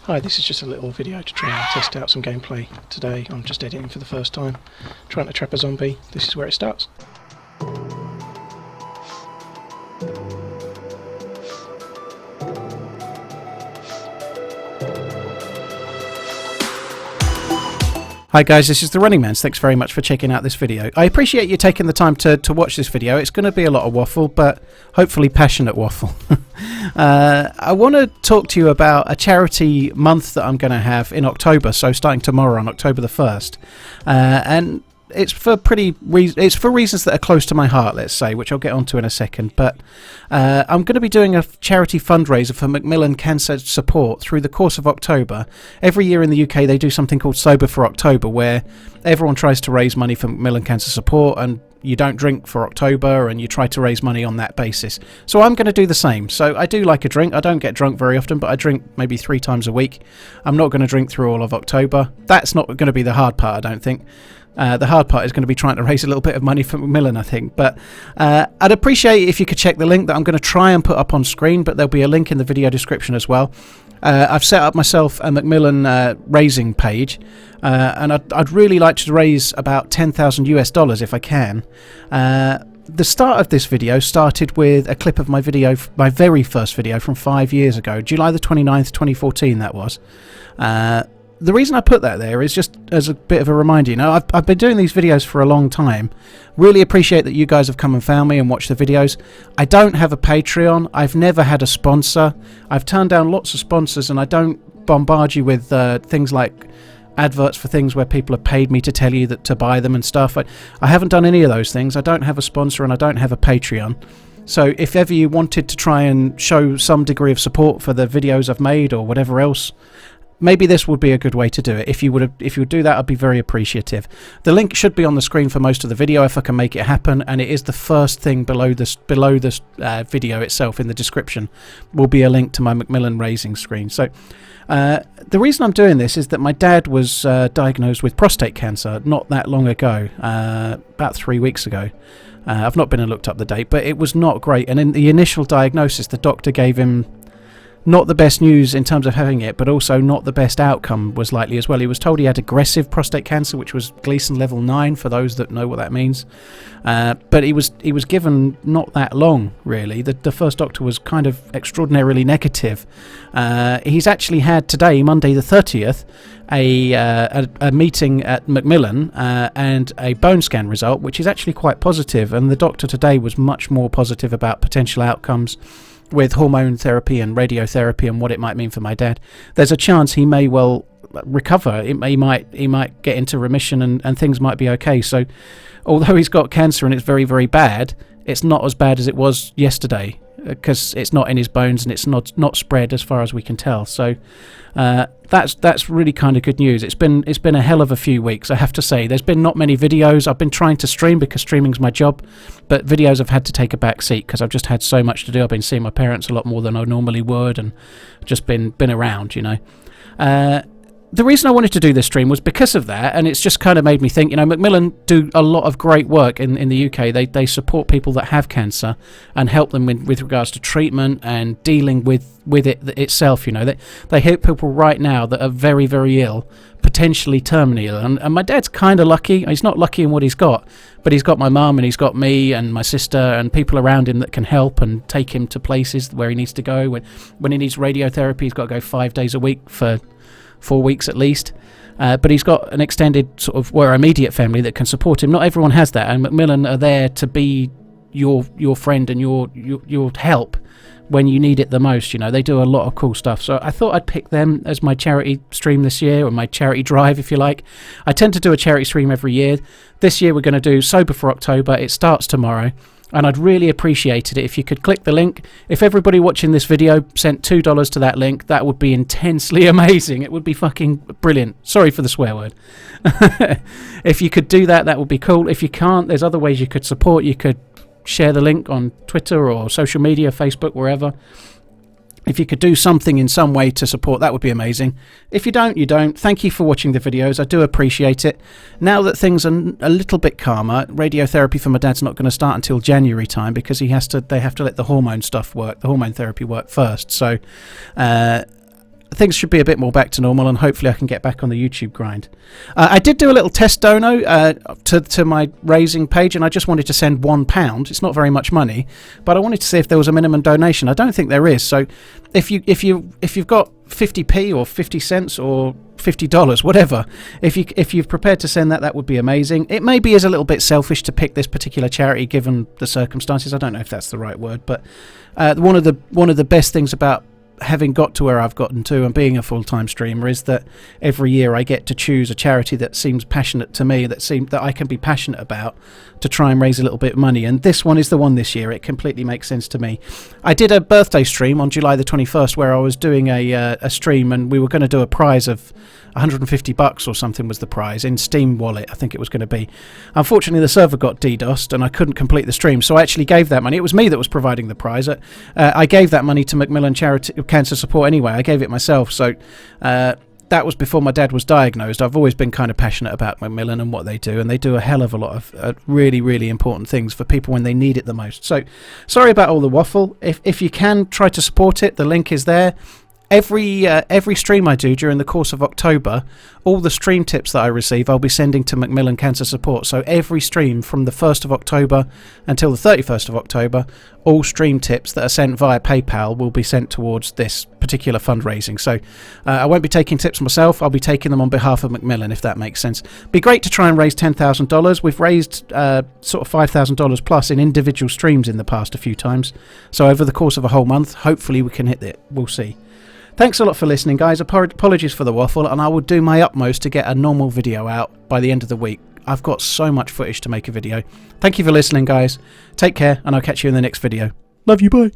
Hi, this is just a little video to try and test out some gameplay. Today I'm just editing for the first time, trying to trap a zombie. This is where it starts. Hi guys, this is TheRunningManZ. Thanks very much for checking out this video. I appreciate you taking the time to watch this video. It's going to be a lot of waffle, but hopefully passionate waffle. I want to talk to you about a charity month that I'm going to have in October, so starting tomorrow on October the 1st. And it's for reasons that are close to my heart, let's say, which I'll get onto in a second. But I'm going to be doing a charity fundraiser for Macmillan cancer support through the course of October. Every year in the UK they do something called Sober for October, where everyone tries to raise money for Macmillan cancer support, and you don't drink for October and you try to raise money on that basis. So I'm going to do the same. So I do like a drink. I don't get drunk very often, but I drink maybe 3 times a week. I'm not going to drink through all of October. That's not going to be the hard part, I don't think. The hard part is going to be trying to raise a little bit of money for Macmillan, I think. But I'd appreciate it if you could check the link that I'm going to try and put up on screen, but there'll be a link in the video description as well. I've set up myself a Macmillan raising page, and I'd really like to raise about $10,000 US if I can. The start of this video started with a clip of my video, my very first video from 5 years ago, July the 29th, 2014 that was. The reason I put that there is just as a bit of a reminder. You know, I've been doing these videos for a long time. Really appreciate that you guys have come and found me and watched the videos. I don't have a Patreon. I've never had a sponsor. I've turned down lots of sponsors, and I don't bombard you with things like adverts for things where people have paid me to tell you that to buy them and stuff. I haven't done any of those things. I don't have a sponsor and I don't have a Patreon. So if ever you wanted to try and show some degree of support for the videos I've made or whatever else, maybe this would be a good way to do it. If you would do that, I'd be very appreciative. The link should be on the screen for most of the video if I can make it happen, and it is the first thing below this video itself in the description will be a link to my Macmillan raising screen. So the reason I'm doing this is that my dad was diagnosed with prostate cancer not that long ago, about 3 weeks ago. I've not been and looked up the date, but it was not great. And in the initial diagnosis, the doctor gave him not the best news in terms of having it, but also not the best outcome was likely as well. He was told he had aggressive prostate cancer, which was Gleason level 9 for those that know what that means. But he was given not that long, really. The first doctor was kind of extraordinarily negative. He's actually had today, Monday the 30th, a meeting at Macmillan and a bone scan result, which is actually quite positive. And the doctor today was much more positive about potential outcomes with hormone therapy and radiotherapy and what it might mean for my dad. There's a chance he may well recover. He might get into remission and things might be okay. So although he's got cancer and it's very, very bad, it's not as bad as it was yesterday, because it's not in his bones and it's not spread as far as we can tell. So that's really kind of good news. It's been a hell of a few weeks, I have to say. There's been not many videos. I've been trying to stream because streaming's my job, but videos have had to take a back seat because I've just had so much to do. I've been seeing my parents a lot more than I normally would, and just been around, you know. The reason I wanted to do this stream was because of that, and it's just kind of made me think, you know, Macmillan do a lot of great work in the UK. They support people that have cancer and help them with regards to treatment and dealing with it itself, you know. They help people right now that are very, very ill, potentially terminally ill. And my dad's kind of lucky. He's not lucky in what he's got, but he's got my mum and he's got me and my sister and people around him that can help and take him to places where he needs to go. When he needs radiotherapy, he's got to go 5 days a week for 4 weeks at least, but he's got an extended sort of immediate family that can support him. Not everyone has that, and Macmillan are there to be your friend and your help when you need it the most. You know, they do a lot of cool stuff, so I thought I'd pick them as my charity stream this year, or my charity drive, if you like. I tend to do a charity stream every year. This year we're going to do Sober for October. It starts tomorrow. And I'd really appreciate it if you could click the link. If everybody watching this video sent $2 to that link, that would be intensely amazing. It would be fucking brilliant. Sorry for the swear word. If you could do that, that would be cool. If you can't, there's other ways you could support. You could share the link on Twitter or social media, Facebook, wherever. If you could do something in some way to support, that would be amazing. If you don't, you don't. Thank you for watching the videos. I do appreciate it. Now that things are a little bit calmer, radiotherapy for my dad's not going to start until January time because they have to let the hormone stuff work, the hormone therapy work first. So things should be a bit more back to normal, and hopefully I can get back on the YouTube grind. I did do a little test dono to my raising page, and I just wanted to send £1. It's not very much money, but I wanted to see if there was a minimum donation. I don't think there is. So if you've got 50p or 50 cents or $50, whatever, if you're prepared to send that, that would be amazing. It maybe is a little bit selfish to pick this particular charity given the circumstances. I don't know if that's the right word, but one of the best things about having got to where I've gotten to and being a full-time streamer is that every year I get to choose a charity that seems passionate to me, that I can be passionate about, to try and raise a little bit of money. And this one is the one this year. It completely makes sense to me. I did a birthday stream on July the 21st where I was doing a stream, and we were going to do a prize of $150 or something was the prize in Steam Wallet, I think it was going to be. Unfortunately, the server got DDoSed and I couldn't complete the stream, so I actually gave that money. It was me that was providing the prize. I gave that money to Macmillan Charity Cancer Support anyway. I gave it myself, so that was before my dad was diagnosed. I've always been kind of passionate about Macmillan and what they do, and they do a hell of a lot of really, really important things for people when they need it the most. So sorry about all the waffle. If you can, try to support it. The link is there. Every stream I do during the course of October, all the stream tips that I receive I'll be sending to Macmillan Cancer Support. So every stream from the 1st of October until the 31st of October, all stream tips that are sent via PayPal will be sent towards this particular fundraising. So I won't be taking tips myself, I'll be taking them on behalf of Macmillan, if that makes sense. Be great to try and raise $10,000. We've raised sort of $5,000 plus in individual streams in the past a few times. So over the course of a whole month, hopefully we can hit it. We'll see. Thanks a lot for listening, guys. Apologies for the waffle, and I will do my utmost to get a normal video out by the end of the week. I've got so much footage to make a video. Thank you for listening, guys. Take care, and I'll catch you in the next video. Love you, bye.